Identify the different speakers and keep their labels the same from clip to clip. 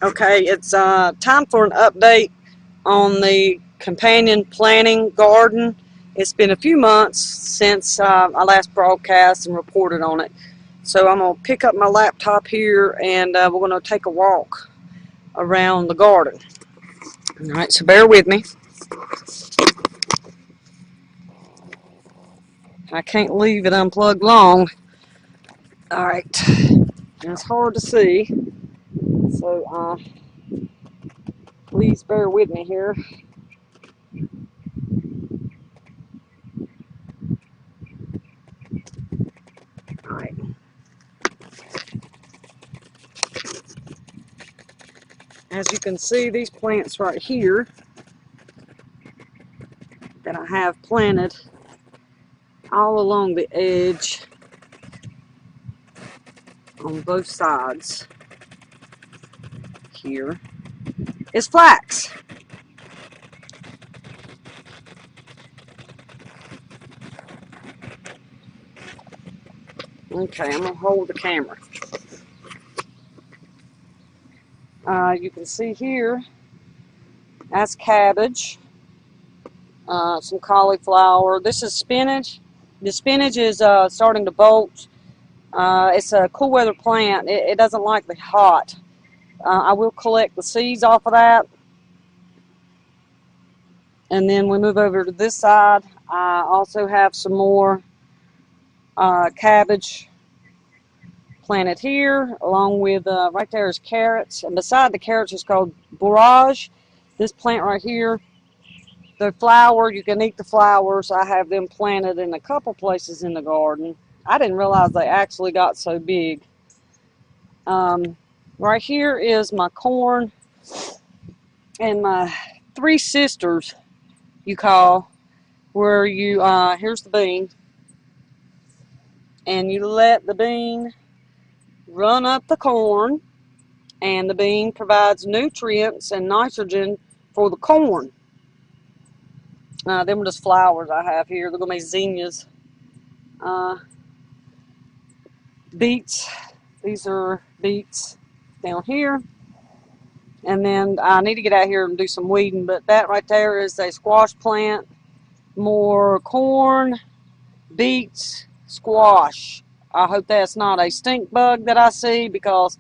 Speaker 1: Okay, it's time for an update on the companion planting garden. It's been a few months since I last broadcast and reported on it. So I'm going to pick up my laptop here and we're going to take a walk around the garden. Alright, so bear with me. I can't leave it unplugged long. Alright, it's hard to see. So please bear with me here. Alright. As you can see, these plants right here that I have planted all along the edge on both sides here is flax. Okay, I'm going to hold the camera. You can see here, that's cabbage, some cauliflower. This is spinach. The spinach is starting to bolt. It's a cool weather plant. It doesn't like the hot. I will collect the seeds off of that. And then we move over to this side. I also have some more cabbage planted here, along with right there is carrots, and beside the carrots is called borage. This plant right here, the flower, you can eat the flowers. I have them planted in a couple places in the garden. I didn't realize they actually got so big. Right here is my corn and my three sisters, you call, where you here's the bean, and you let the bean run up the corn, and the bean provides nutrients and nitrogen for the corn. Them are just flowers I have here. They're going to be zinnias. Beets. These are beets down here. And then I need to get out here and do some weeding, but that right there is a squash plant. More corn, beets, squash. I hope that's not a stink bug that I see, because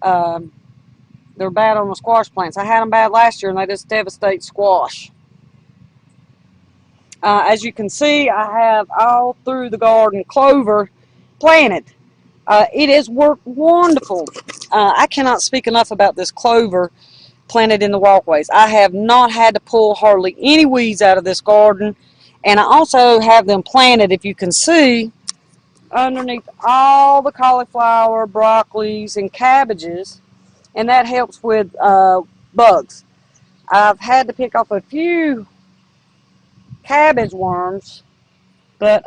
Speaker 1: they're bad on the squash plants. I had them bad last year and they just devastate squash. As you can see, I have all through the garden clover planted. It has worked wonderful. I cannot speak enough about this clover planted in the walkways. I have not had to pull hardly any weeds out of this garden. And I also have them planted, if you can see, underneath all the cauliflower, broccolis, and cabbages. And that helps with bugs. I've had to pick off a few cabbage worms, but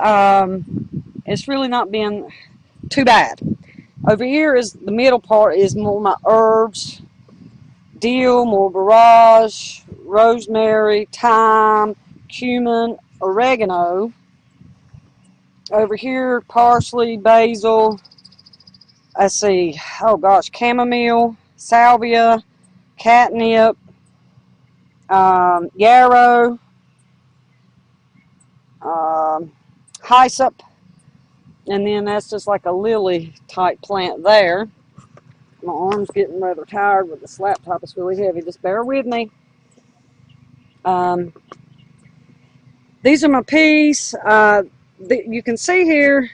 Speaker 1: it's really not been too bad. Over here is the middle part is more my herbs, dill, more borage, rosemary, thyme, cumin, oregano. Over here, parsley, basil, let's see, oh gosh, chamomile, salvia, catnip, yarrow, hyssop, and then that's just like a lily type plant there. My arm's getting rather tired with this laptop. It's really heavy. Just bear with me. These are my peas. You can see here,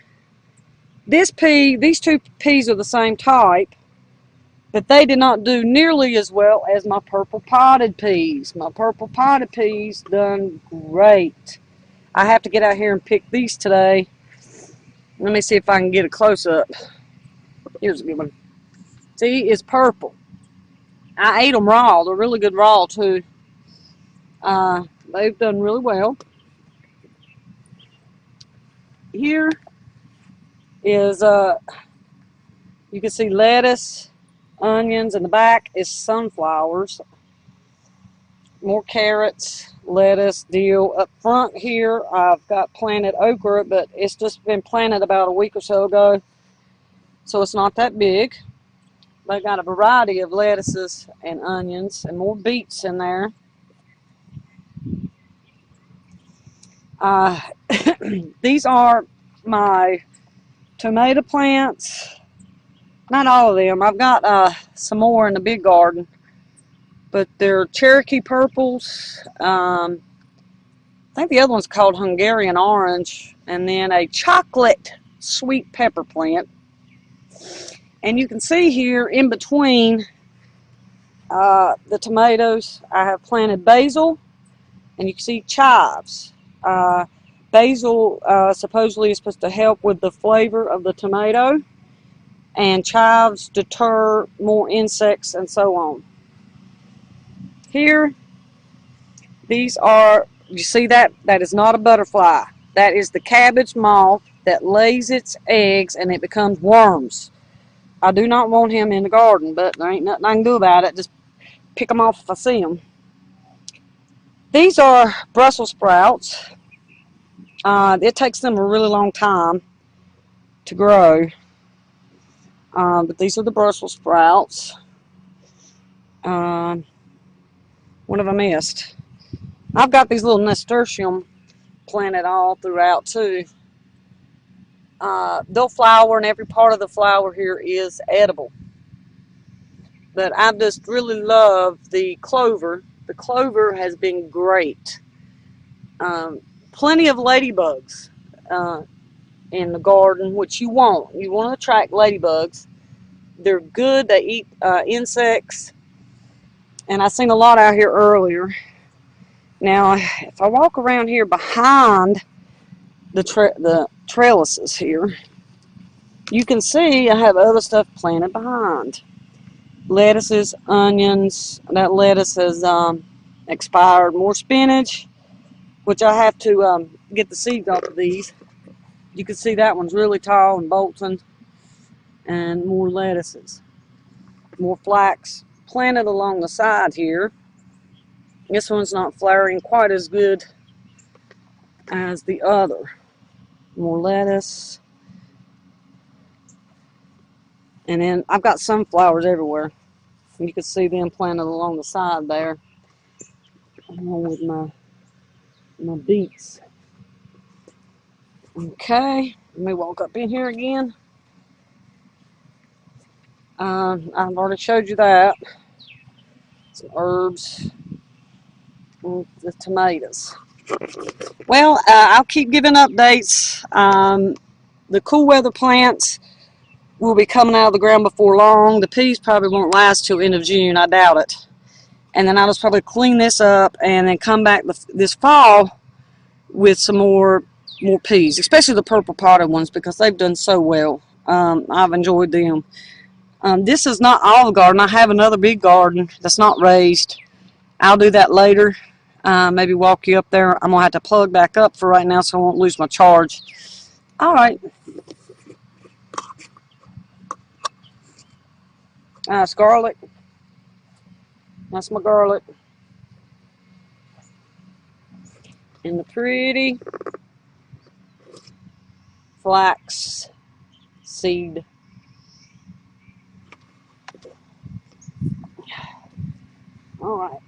Speaker 1: this pea, these two peas are the same type, but they did not do nearly as well as my purple potted peas. My purple potted peas done great. I have to get out here and pick these today. Let me see if I can get a close-up. Here's a good one. See, it's purple. I ate them raw. They're really good raw, too. They've done really well. Here is, you can see lettuce, onions. In the back is sunflowers. More carrots, lettuce, dill. Up front here, I've got planted okra, but it's just been planted about a week or so ago, so it's not that big. They got a variety of lettuces and onions and more beets in there. These are my tomato plants. Not all of them. I've got some more in the big garden, but they're Cherokee purples. I think the other one's called Hungarian orange, and then a chocolate sweet pepper plant. And you can see here in between the tomatoes, I have planted basil, and you can see chives. Basil supposedly is supposed to help with the flavor of the tomato, and chives deter more insects and so on. Here, these are, you see that? That is not a butterfly. That is the cabbage moth that lays its eggs and it becomes worms. I do not want him in the garden, but there ain't nothing I can do about it. Just pick them off if I see them. These are Brussels sprouts. It takes them a really long time to grow. But these are the Brussels sprouts. What have I missed? I've got these little nasturtium planted all throughout too. They'll flower, and every part of the flower here is edible. But I just really love the clover. The clover has been great. Plenty of ladybugs in the garden, which you want. You want to attract ladybugs. They're good. They eat insects. And I seen a lot out here earlier. Now, if I walk around here behind the trellises here, you can see I have other stuff planted behind. Lettuces, onions. That lettuce has expired. More spinach, which I have to get the seeds off of these. You can see that one's really tall and bolting. And more lettuces. More flax planted along the side here. This one's not flowering quite as good as the other. More lettuce. And then I've got sunflowers everywhere. You can see them planted along the side there, along with my beets. Okay, let me walk up in here again. I've already showed you that. Some herbs. And the tomatoes. Well, I'll keep giving updates. The cool weather plants will be coming out of the ground before long. The peas probably won't last till end of June. I doubt it. And then I'll just probably clean this up and then come back this fall with some more peas, especially the purple potted ones because they've done so well. I've enjoyed them. This is not Olive Garden. I have another big garden that's not raised. I'll do that later. Maybe walk you up there. I'm going to have to plug back up for right now so I won't lose my charge. All right. That's garlic. That's my garlic. And the pretty flax seed. All right.